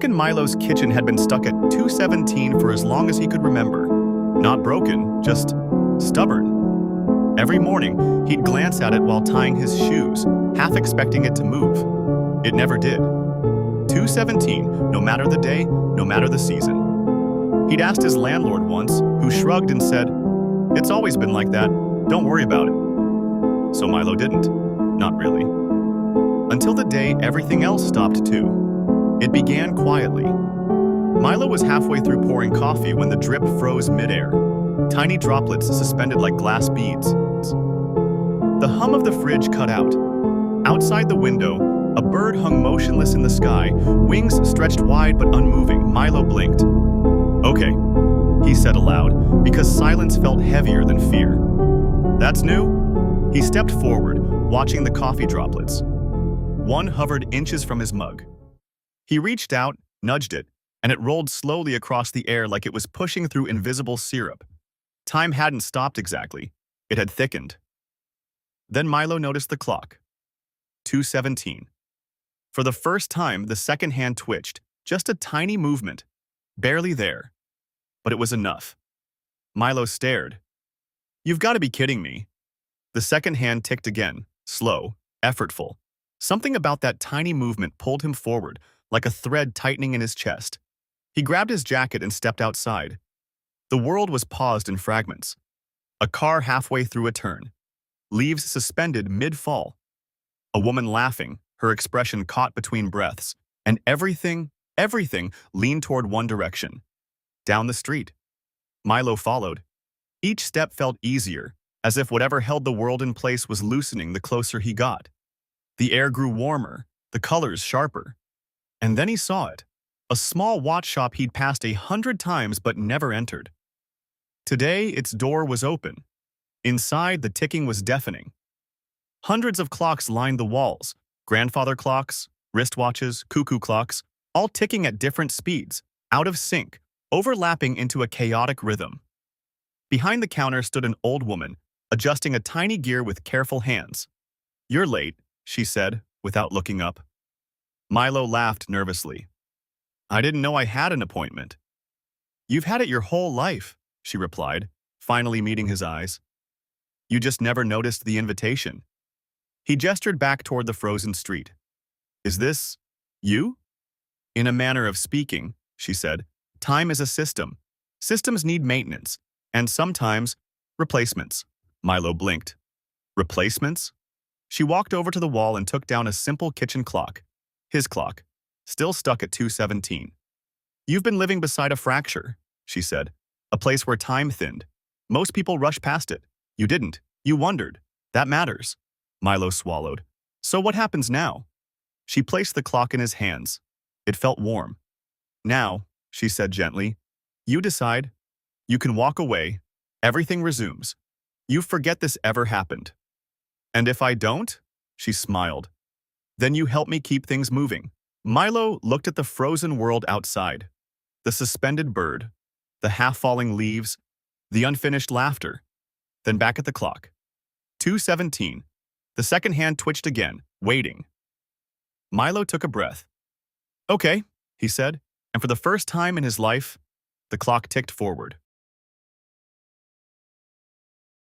clock in Milo's kitchen had been stuck at 2:17 for as long as he could remember. Not broken, just stubborn. Every morning, he'd glance at it while tying his shoes, half expecting it to move. It never did. 2:17, no matter the day, no matter the season. He'd asked his landlord once, who shrugged and said, "It's always been like that, don't worry about it." So Milo didn't. Not really. Until the day everything else stopped too. It began quietly. Milo was halfway through pouring coffee when the drip froze midair, tiny droplets suspended like glass beads. The hum of the fridge cut out. Outside the window, a bird hung motionless in the sky, wings stretched wide but unmoving. Milo blinked. "Okay," he said aloud, because silence felt heavier than fear. "That's new?" He stepped forward, watching the coffee droplets. One hovered inches from his mug. He reached out, nudged it, and it rolled slowly across the air like it was pushing through invisible syrup. Time hadn't stopped exactly. It had thickened. Then Milo noticed the clock. 2:17. For the first time, the second hand twitched, just a tiny movement, barely there. But it was enough. Milo stared. "You've got to be kidding me." The second hand ticked again, slow, effortful. Something about that tiny movement pulled him forward, like a thread tightening in his chest. He grabbed his jacket and stepped outside. The world was paused in fragments. A car halfway through a turn. Leaves suspended mid-fall. A woman laughing, her expression caught between breaths. And everything leaned toward one direction. Down the street. Milo followed. Each step felt easier, as if whatever held the world in place was loosening the closer he got. The air grew warmer, the colors sharper. And then he saw it. A small watch shop he'd passed 100 times but never entered. Today, its door was open. Inside, the ticking was deafening. Hundreds of clocks lined the walls. Grandfather clocks, wristwatches, cuckoo clocks, all ticking at different speeds, out of sync, overlapping into a chaotic rhythm. Behind the counter stood an old woman, adjusting a tiny gear with careful hands. "You're late," she said, without looking up. Milo laughed nervously. "I didn't know I had an appointment." "You've had it your whole life," she replied, finally meeting his eyes. "You just never noticed the invitation." He gestured back toward the frozen street. "Is this you?" "In a manner of speaking," she said. "Time is a system. Systems need maintenance, and sometimes replacements." Milo blinked. "Replacements?" She walked over to the wall and took down a simple kitchen clock. His clock, still stuck at 2:17. "You've been living beside a fracture," she said, "a place where time thinned. Most people rush past it. You didn't. You wondered. That matters." Milo swallowed. "So what happens now?" She placed the clock in his hands. It felt warm. "Now," she said gently, "you decide. You can walk away. Everything resumes. You forget this ever happened." "And if I don't?" She smiled. "Then you help me keep things moving." Milo looked at the frozen world outside. The suspended bird, the half-falling leaves, the unfinished laughter. Then back at the clock. 2:17. The second hand twitched again, waiting. Milo took a breath. "Okay," he said, and for the first time in his life, the clock ticked forward.